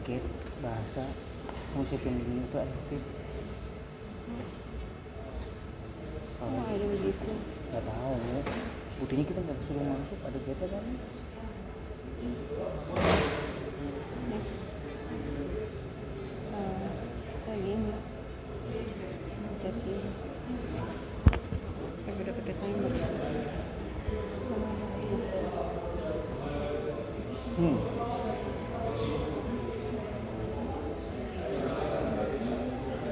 dikit bahasa ngucapin gini itu efektif. Kalau ada begitu. nggak tahu ya, buktinya kita nggak suruh masuk, ada kita kan. Kayak gini jadi udah pakai timer.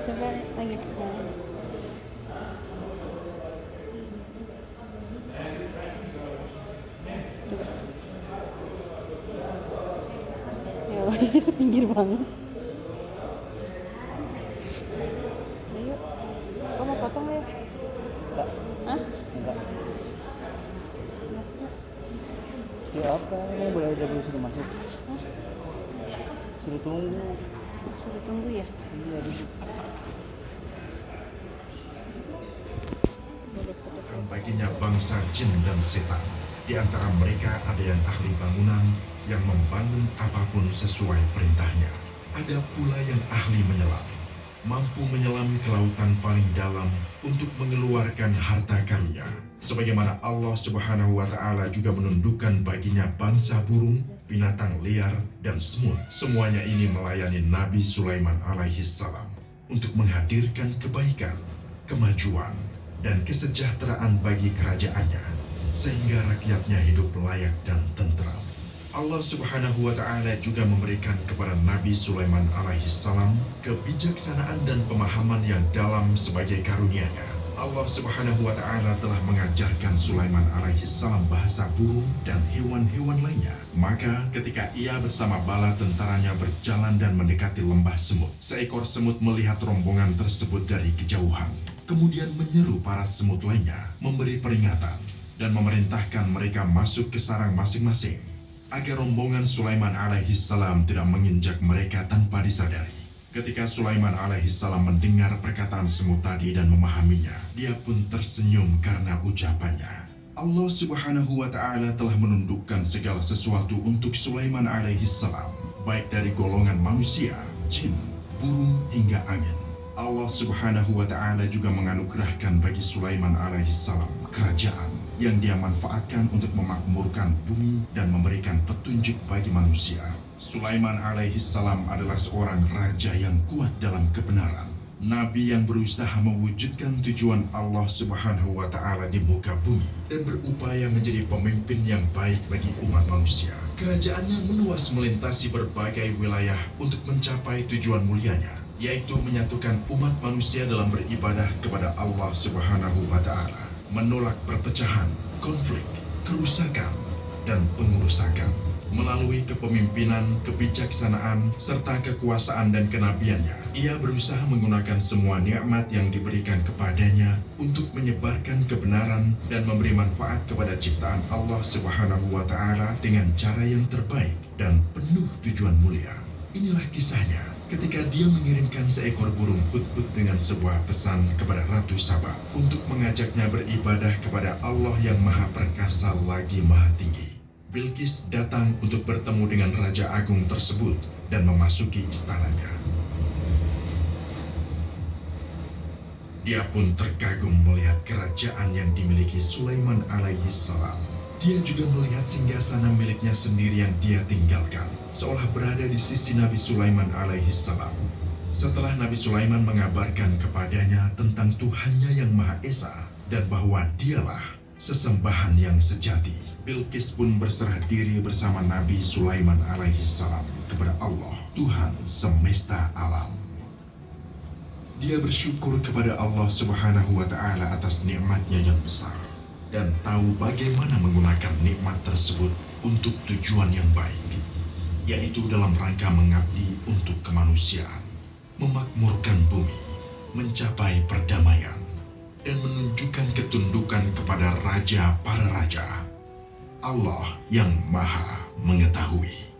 Coba lagi ke sana. Coba. Ya, itu pinggir banget. Ayo, kamu mau potong ya? Enggak. Hah? Enggak. Ya apa? Ini boleh aja dulu suruh masuk. Hah? Suruh tunggu. Suruh tunggu ya? Iya dulu. Baginya bangsa jin dan setan. Di antara mereka ada yang ahli bangunan yang membangun apapun sesuai perintahnya. Ada pula yang ahli menyelam, mampu menyelam ke lautan paling dalam untuk mengeluarkan harta karunnya. Sebagaimana Allah Subhanahu wa Ta'ala juga menundukkan baginya bangsa burung, binatang liar, dan semut. Semuanya ini melayani Nabi Sulaiman alaihi salam untuk menghadirkan kebaikan, kemajuan, dan kesejahteraan bagi kerajaannya, sehingga rakyatnya hidup layak dan tentram. Allah Subhanahu wa Ta'ala juga memberikan kepada Nabi Sulaiman alaihi salam kebijaksanaan dan pemahaman yang dalam sebagai karunia-Nya. Allah Subhanahu wa Ta'ala telah mengajarkan Sulaiman alaihi salam bahasa burung dan hewan-hewan lainnya. Maka ketika ia bersama bala tentaranya berjalan dan mendekati lembah semut, seekor semut melihat rombongan tersebut dari kejauhan, kemudian menyeru para semut lainnya, memberi peringatan dan memerintahkan mereka masuk ke sarang masing-masing agar rombongan Sulaiman alaihi salam tidak menginjak mereka tanpa disadari. Ketika Sulaiman alaihi salam mendengar perkataan semut tadi dan memahaminya, dia pun tersenyum karena ucapannya. Allah Subhanahu wa Ta'ala telah menundukkan segala sesuatu untuk Sulaiman alaihi salam, baik dari golongan manusia, jin, burung hingga angin. Allah Subhanahu wa Ta'ala juga menganugerahkan bagi Sulaiman alaihi salam kerajaan yang dia manfaatkan untuk memakmurkan bumi dan memberikan petunjuk bagi manusia. Sulaiman alaihi salam adalah seorang raja yang kuat dalam kebenaran, nabi yang berusaha mewujudkan tujuan Allah Subhanahu wa Ta'ala di muka bumi dan berupaya menjadi pemimpin yang baik bagi umat manusia. Kerajaannya meluas melintasi berbagai wilayah untuk mencapai tujuan mulianya, yaitu menyatukan umat manusia dalam beribadah kepada Allah Subhanahu wa Ta'ala, menolak perpecahan, konflik, kerusakan, dan pengurusakan. Melalui kepemimpinan, kebijaksanaan, serta kekuasaan dan kenabiannya, ia berusaha menggunakan semua nikmat yang diberikan kepadanya untuk menyebarkan kebenaran dan memberi manfaat kepada ciptaan Allah Subhanahu wa Ta'ala dengan cara yang terbaik dan penuh tujuan mulia. Inilah kisahnya ketika dia mengirimkan seekor burung put-put dengan sebuah pesan kepada Ratu Saba untuk mengajaknya beribadah kepada Allah yang Maha Perkasa lagi Maha Tinggi. Bilqis datang untuk bertemu dengan Raja Agung tersebut dan memasuki istananya. Dia pun terkagum melihat kerajaan yang dimiliki Sulaiman alaihi salam. Dia juga melihat singgasana miliknya sendiri yang dia tinggalkan, seolah berada di sisi Nabi Sulaiman alaihi salam. Setelah Nabi Sulaiman mengabarkan kepadanya tentang Tuhannya yang Maha Esa dan bahwa dialah sesembahan yang sejati, Bilqis pun berserah diri bersama Nabi Sulaiman alaihi salam kepada Allah, Tuhan semesta alam. Dia bersyukur kepada Allah Subhanahu wa Ta'ala atas nikmatnya yang besar dan tahu bagaimana menggunakan nikmat tersebut untuk tujuan yang baik, yaitu dalam rangka mengabdi untuk kemanusiaan, memakmurkan bumi, mencapai perdamaian, dan menunjukkan ketundukan kepada Raja para Raja, Allah yang Maha Mengetahui.